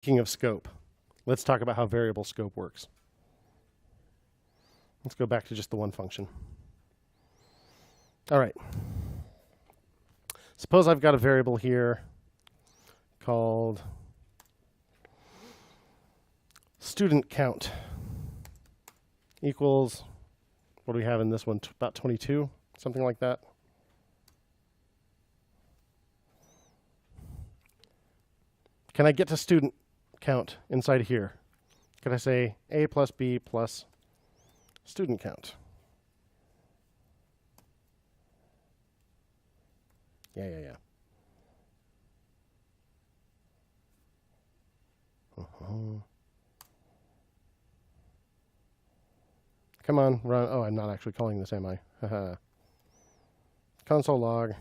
Speaking of scope, let's talk about how variable scope works. Let's go back to just the one function. All right. Suppose I've got a variable here called student count equals, what do we have in this one? About 22, something like that. Can I get to student count inside here? Could I say A plus B plus student count? Yeah. Come on, run. Oh, I'm not actually calling this, am I? Haha. Console log.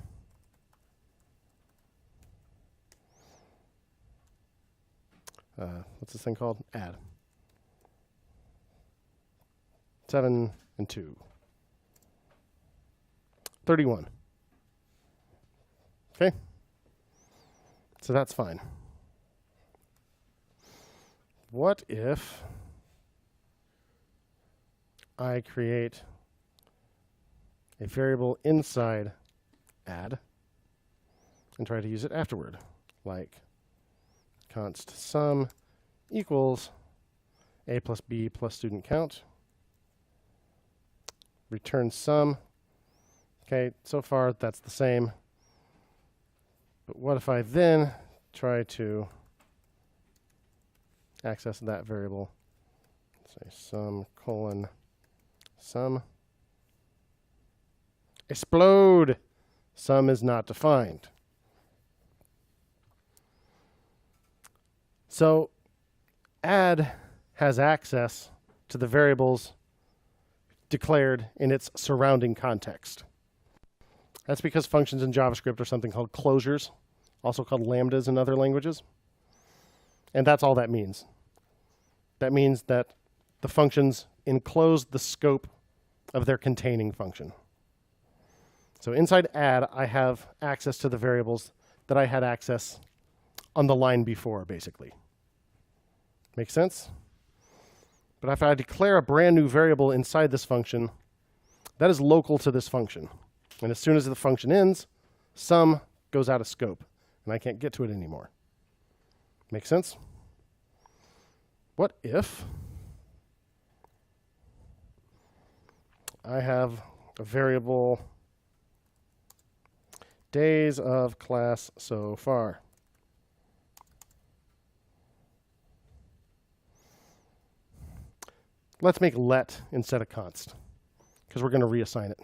What's this thing called? Add. 7 and 2. 31. Okay. So that's fine. What if I create a variable inside add and try to use it afterward, like const sum equals A plus B plus student count, return sum. Okay, so far that's the same. But what if I then try to access that variable, say sum colon sum, explode, sum is not defined. So add has access to the variables declared in its surrounding context. That's because functions in JavaScript are something called closures, also called lambdas in other languages. And that's all that means. That means that the functions enclose the scope of their containing function. So inside add, I have access to the variables that I had access on the line before, basically. Make sense? But if I declare a brand new variable inside this function, that is local to this function. And as soon as the function ends, sum goes out of scope, and I can't get to it anymore. Make sense? What if I have a variable days of class so far? Let's make let instead of const, because we're going to reassign it.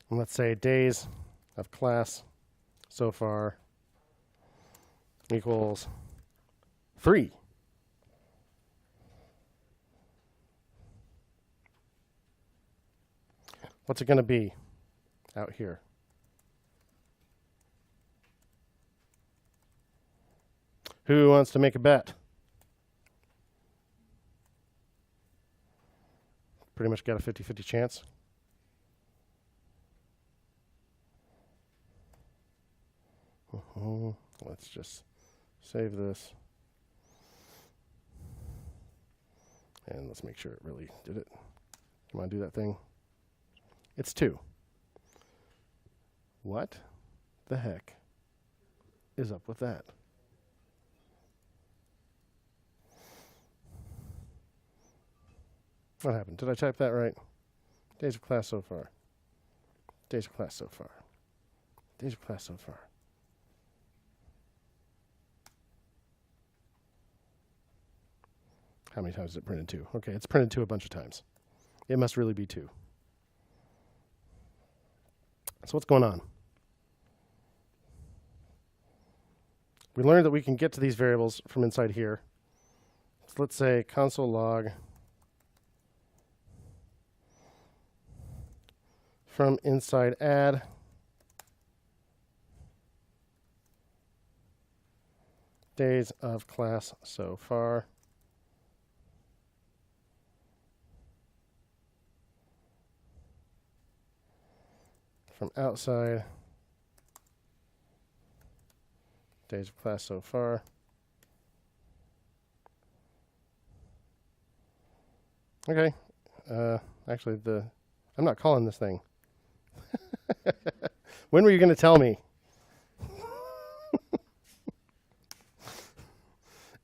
And let's say days of class so far equals 3. What's it going to be out here? Who wants to make a bet? Pretty much got a 50-50 chance. Let's just save this. And let's make sure it really did it. Come on, do that thing. It's 2. What the heck is up with that? What happened? Did I type that right? Days of class so far. Days of class so far. Days of class so far. How many times is it printed 2? Okay, it's printed 2 a bunch of times. It must really be 2. So what's going on? We learned that we can get to these variables from inside here. So let's say console log from inside add days of class so far. From outside days of class so far. Okay. Actually, I'm not calling this thing. When were you going to tell me?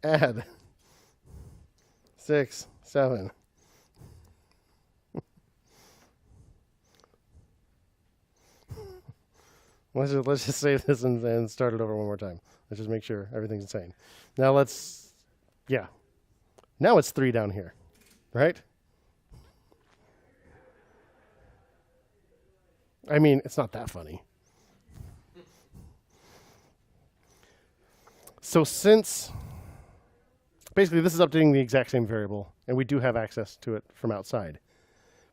Add 6, 7. Let's just save this and start it over one more time. Let's just make sure everything's the same. Now now it's 3 down here, right? I mean, it's not that funny. So since basically this is updating the exact same variable, and we do have access to it from outside,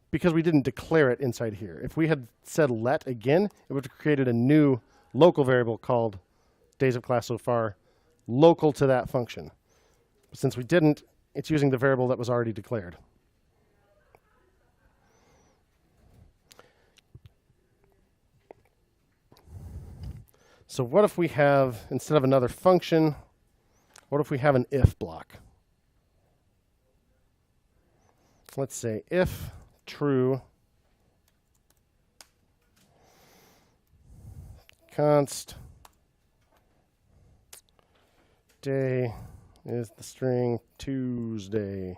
because we didn't declare it inside here. If we had said let again, it would have created a new local variable called days of class so far, local to that function. But since we didn't, it's using the variable that was already declared. So what if we have, instead of another function, what if we have an if block? Let's say if true, const day is the string Tuesday.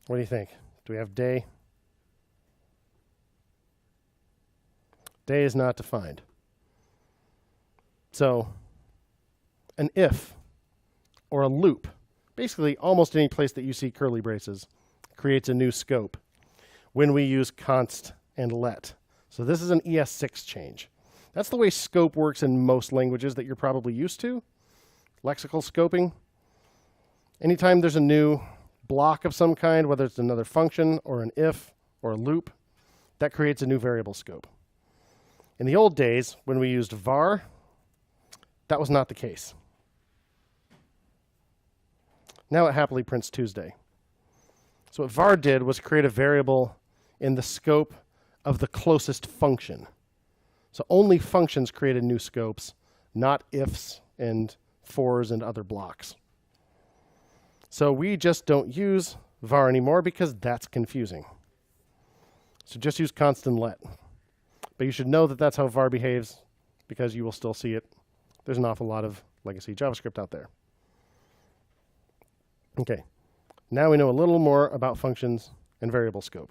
What do you think? Do we have day? Day is not defined. So an if or a loop, basically almost any place that you see curly braces, creates a new scope when we use const and let. So this is an ES6 change. That's the way scope works in most languages that you're probably used to. Lexical scoping. Anytime there's a new block of some kind, whether it's another function or an if or a loop, that creates a new variable scope. In the old days, when we used var, that was not the case. Now it happily prints Tuesday. So what var did was create a variable in the scope of the closest function. So only functions created new scopes, not ifs and fors and other blocks. So we just don't use var anymore because that's confusing. So just use const and let. But you should know that that's how var behaves because you will still see it. There's an awful lot of legacy JavaScript out there. Okay, now we know a little more about functions and variable scope.